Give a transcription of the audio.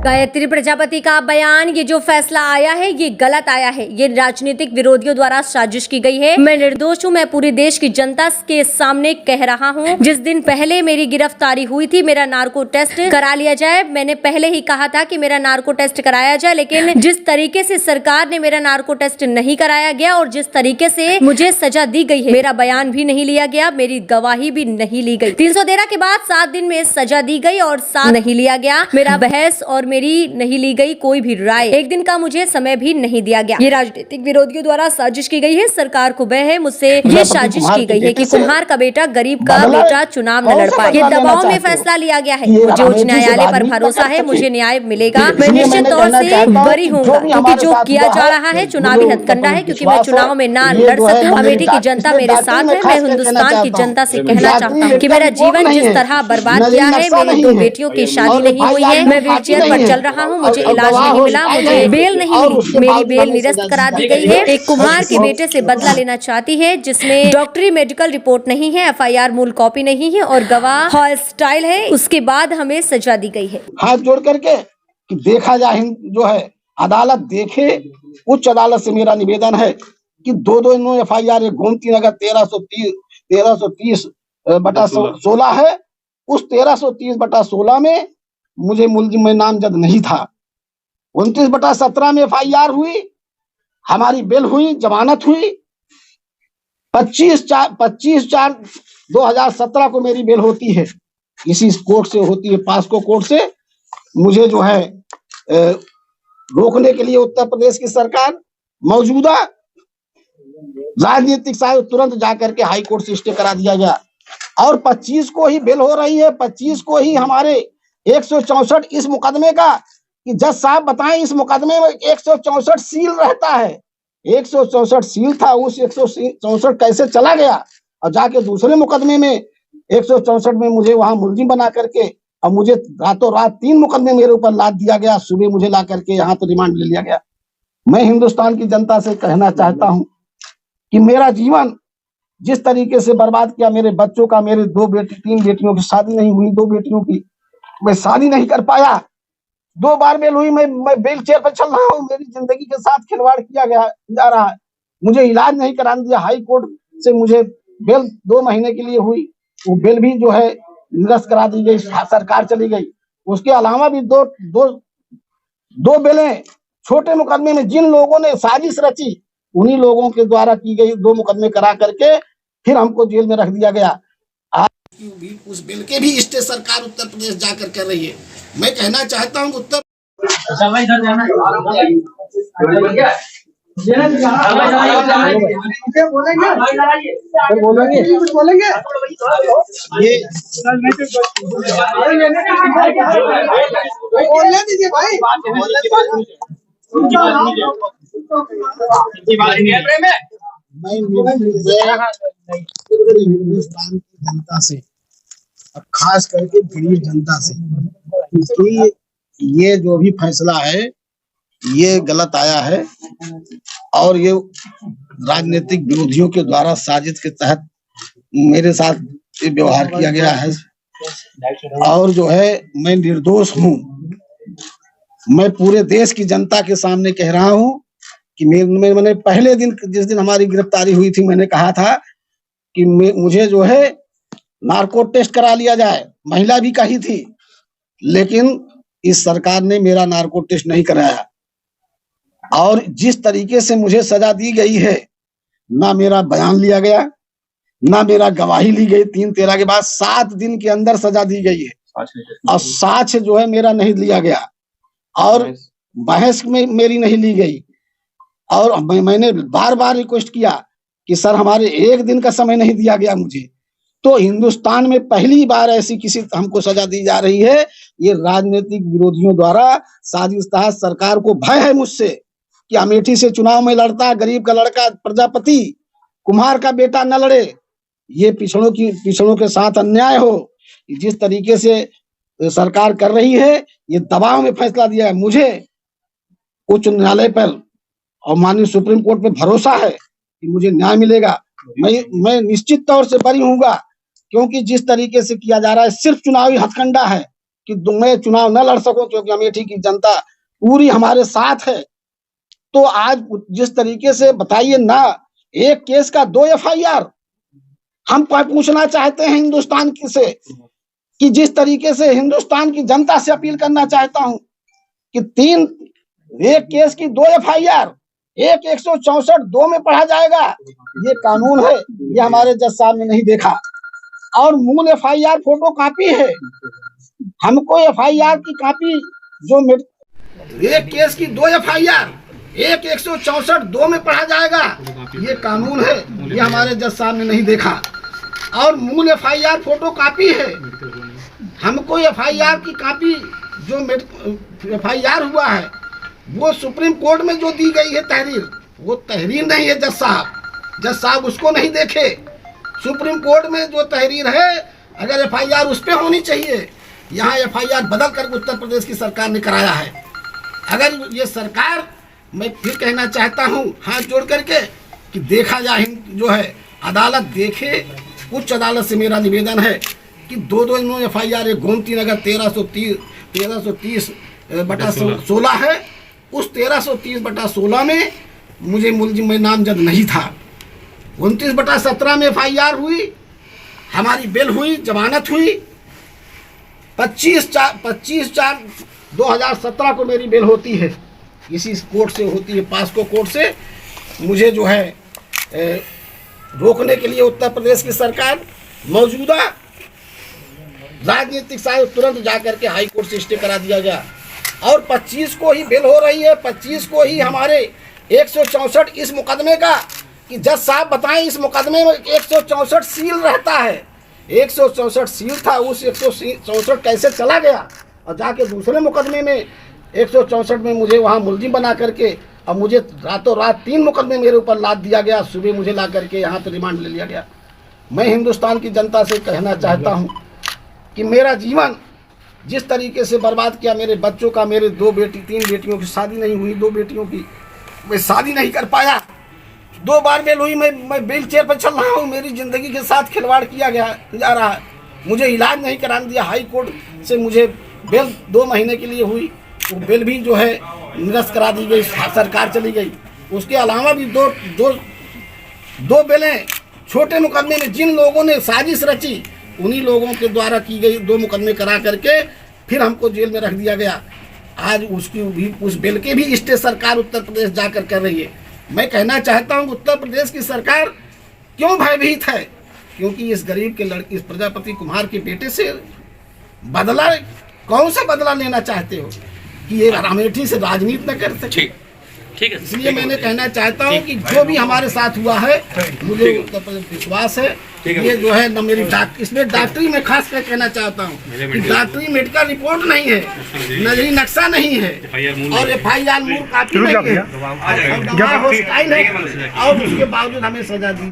गायत्री प्रजापति का बयान, ये जो फैसला आया है ये गलत आया है। ये राजनीतिक विरोधियों द्वारा साजिश की गई है। मैं निर्दोष हूँ। मैं पूरे देश की जनता के सामने कह रहा हूँ, जिस दिन पहले मेरी गिरफ्तारी हुई थी मेरा नार्को टेस्ट करा लिया जाए। मैंने पहले ही कहा था कि मेरा नार्को टेस्ट कराया जाए, लेकिन जिस तरीके से सरकार ने मेरा नार्को टेस्ट नहीं कराया गया और जिस तरीके से मुझे सजा दी गई है, मेरा बयान भी नहीं लिया गया, मेरी गवाही भी नहीं ली गई। 313 के बाद 7 दिन में सजा दी गई और 7 नहीं लिया गया। मेरा बहस और मेरी नहीं ली गई कोई भी राय। 1 दिन का मुझे समय भी नहीं दिया गया। ये राजनीतिक विरोधियों द्वारा साजिश की गई है। सरकार को भय है, मुझसे ये साजिश की गई है कि कुम्हार का बेटा, गरीब का बेटा चुनाव न लड़ पाए। ये दबाव में फैसला लिया गया है। मुझे उच्च न्यायालय पर भरोसा है, मुझे न्याय मिलेगा। मैं निश्चित तौर से बरी हूँगा, क्योंकि जो किया जा रहा है चुनावी हथकंडा है। क्योंकि मैं चुनाव में ना लड़ सकूं, अमेठी की जनता मेरे साथ है। मैं हिंदुस्तान की जनता से कहना चाहता हूँ कि मेरा जीवन जिस तरह बर्बाद किया है, मेरी 2 बेटियों की शादी नहीं हुई है, मैं व्हील चेयर पर चल रहा हूँ, मुझे इलाज नहीं मिला, मुझे बेल नहीं मिली, मेरी बेल निरस्त करा दी गई है। एक कुम्हार के बेटे से बदला लेना चाहती है, जिसमें डॉक्टरी मेडिकल रिपोर्ट नहीं है, FIR मूल कॉपी नहीं है और गवाह हॉस्टाइल है। उसके बाद हमें सजा दी गई है। हाथ जोड़ करके कि देखा जाए, जो है अदालत देखे। उच्च अदालत से मेरा निवेदन है कि 2 FIR, गोमती नगर 1330/16 है। उस 1330/16 में मुझे मुलजिम में नामजद नहीं था। 29/17 में FIR हुई, हमारी बेल हुई, जमानत हुई। 25/4/2017 को मेरी बेल होती है, इसी कोर्ट से होती है, पास्को कोर्ट से। मुझे जो है रोकने के लिए उत्तर प्रदेश की सरकार, मौजूदा राजनीतिक साहब तुरंत जाकर के हाई कोर्ट से स्टे करा दिया गया और 25 को ही बेल हो रही है। 25 को ही हमारे 164 इस मुकदमे का, कि जज साहब बताएं, इस मुकदमे में 164 सील रहता है। 164 सील था, उस 164 कैसे चला गया और जाके दूसरे मुकदमे में 164 में मुझे वहां मुलजिम बना करके, और मुझे रातों रात 3 मुकदमे मेरे ऊपर लाद दिया गया। सुबह मुझे ला करके यहाँ तो रिमांड ले लिया गया। मैं हिंदुस्तान की जनता से कहना चाहता हूँ कि मेरा जीवन जिस तरीके से बर्बाद किया, मेरे बच्चों का, मेरे 3 बेटियों की शादी नहीं हुई, 2 बेटियों की मैं शादी नहीं कर पाया। 2 बार बेल हुई, मैं बेल चेयर पर चल रहा हूँ। मेरी जिंदगी के साथ खिलवाड़ किया जा रहा है। मुझे इलाज नहीं कराने दिया। हाई कोर्ट से मुझे बेल 2 महीने के लिए हुई, वो बेल भी जो है निरस्त करा दी गई, सरकार चली गई। उसके अलावा भी दो बेलें छोटे मुकदमे में जिन लोगों ने साजिश रची, उन्हीं लोगों के द्वारा की गई 2 मुकदमे करा करके फिर हमको जेल में रख दिया गया। उस बिल के भी स्टे सरकार उत्तर प्रदेश जाकर कर रही है। मैं कहना चाहता हूँ उत्तर बोलेंगे ये बोलने दीजिए भाई। मैं हिंदुस्तान की जनता से, खास करके गरीब जनता से, कि ये जो भी फैसला है ये गलत आया है और ये राजनीतिक विरोधियों के द्वारा साजिश के तहत मेरे साथ ये व्यवहार किया गया है। और जो है मैं निर्दोष हूँ। मैं पूरे देश की जनता के सामने कह रहा हूँ कि मैंने पहले दिन, जिस दिन हमारी गिरफ्तारी हुई थी, मैंने कहा था कि मुझे जो है नार्को टेस्ट करा लिया जाए। महिला भी कही थी, लेकिन इस सरकार ने मेरा नार्को टेस्ट नहीं कराया। और जिस तरीके से मुझे सजा दी गई है, ना मेरा बयान लिया गया, ना मेरा गवाही ली गई। 313 के बाद 7 दिन के अंदर सजा दी गई है और साक्ष्य जो है मेरा नहीं लिया गया और बहस में मेरी नहीं ली गई। और मैंने बार बार रिक्वेस्ट किया कि सर हमारे 1 दिन का समय नहीं दिया गया मुझे। तो हिंदुस्तान में पहली बार ऐसी किसी हमको सजा दी जा रही है। ये राजनीतिक विरोधियों द्वारा साजिश तहत सरकार को भय है मुझसे कि अमेठी से चुनाव में लड़ता गरीब का लड़का प्रजापति, कुम्हार का बेटा न लड़े। ये पिछड़ों के साथ अन्याय हो। जिस तरीके से सरकार कर रही है, ये दबाव में फैसला दिया है। मुझे उच्च न्यायालय पर और माननीय सुप्रीम कोर्ट पे भरोसा है कि मुझे न्याय मिलेगा। मैं निश्चित तौर से बरी हूँगा, क्योंकि जिस तरीके से किया जा रहा है सिर्फ चुनावी हथकंडा है। कि मैं चुनाव न लड़ सकूं, क्योंकि अमेठी की जनता पूरी हमारे साथ है। तो आज जिस तरीके से बताइए ना, एक केस का 2 FIR। हम पूछना चाहते हैं हिंदुस्तान की से कि जिस तरीके से हिंदुस्तान की जनता से अपील करना चाहता हूं कि एक केस की 2 FIR, एक 164(2) में पढ़ा जाएगा। ये कानून है, ये हमारे जज साहब ने नहीं देखा। और मूल FIR फोटो कॉपी है, हमको FIR की कॉपी जो एक केस की 2 FIR, एक 164(2) में पढ़ा जाएगा। ये कानून है, ये हमारे जज साहब ने नहीं देखा। और मूल FIR फोटो कॉपी है, हमको FIR की कॉपी जो FIR हुआ है वो सुप्रीम कोर्ट में जो दी गई है तहरीर, वो तहरीर नहीं है जज साहब उसको नहीं देखे। सुप्रीम कोर्ट में जो तहरीर है, अगर FIR उस पर होनी चाहिए, यहाँ FIR बदल कर उत्तर प्रदेश की सरकार ने कराया है। अगर ये सरकार, मैं फिर कहना चाहता हूँ हाथ जोड़ करके कि देखा जाए, जो है अदालत देखे। उच्च अदालत से मेरा निवेदन है कि 2 इन्होंने FIR, एक गोमती नगर 1330/16 है, उस 1330/16 में मुझे मुलजिम में नामजद नहीं था। 29/17 में FIR हुई, हमारी बेल हुई, जमानत हुई। 25/4/2017 को मेरी बेल होती है, इसी कोर्ट से होती है, पास्को कोर्ट से। मुझे जो है रोकने के लिए उत्तर प्रदेश की सरकार, मौजूदा राजनीतिक साहब तुरंत जाकर के हाई कोर्ट से स्टे करा दिया गया। और 25 को ही बेल हो रही है, 25 को ही हमारे 164 इस मुकदमे का, कि जज साहब बताएं इस मुकदमे में 164 सील रहता है। 164 सील था, उस 164 कैसे चला गया और जाके दूसरे मुकदमे में 164 में मुझे वहाँ मुलजिम बना करके, अब मुझे रातों रात 3 मुकदमे मेरे ऊपर लाद दिया गया। सुबह मुझे ला करके यहाँ पे रिमांड ले लिया गया। मैं हिंदुस्तान की जनता से कहना चाहता हूँ कि मेरा जीवन जिस तरीके से बर्बाद किया, मेरे बच्चों का, मेरे 2 बेटी 3 बेटियों की शादी नहीं हुई, 2 बेटियों की मैं शादी नहीं कर पाया। 2 बार बेल हुई, मैं व्हील चेयर पर चल रहा हूँ। मेरी ज़िंदगी के साथ खिलवाड़ किया जा रहा है। मुझे इलाज नहीं कराने दिया। हाई कोर्ट से मुझे बेल 2 महीने के लिए हुई, वो बेल भी जो है निरस्त करा दी गई, सरकार चली गई। उसके अलावा भी दो बेलें छोटे मुकदमे में जिन लोगों ने साजिश रची, उन्हीं लोगों के द्वारा की गई 2 मुकदमे करा करके फिर हमको जेल में रख दिया गया। आज उस बेल के भी स्टे सरकार उत्तर प्रदेश जाकर कर रही है। मैं कहना चाहता हूँ उत्तर प्रदेश की सरकार क्यों भयभीत है, क्योंकि इस गरीब के लड़के, इस प्रजापति कुमार के बेटे से बदला, कौन सा बदला लेना चाहते हो कि ये अमेठी से राजनीति न कर सके। ठीक है, इसलिए मैंने कहना चाहता हूँ कि जो भी हमारे साथ हुआ है, मुझे उत्तर प्रदेश विश्वास है। ये जो है न मेरी इसमें डॉक्टरी में खास कर कहना चाहता हूँ कि डॉक्टरी मेडिकल रिपोर्ट नहीं है, नजरी नक्शा नहीं है, और FIR मूल काफी नहीं है, और उसके बावजूद हमें सजा दी।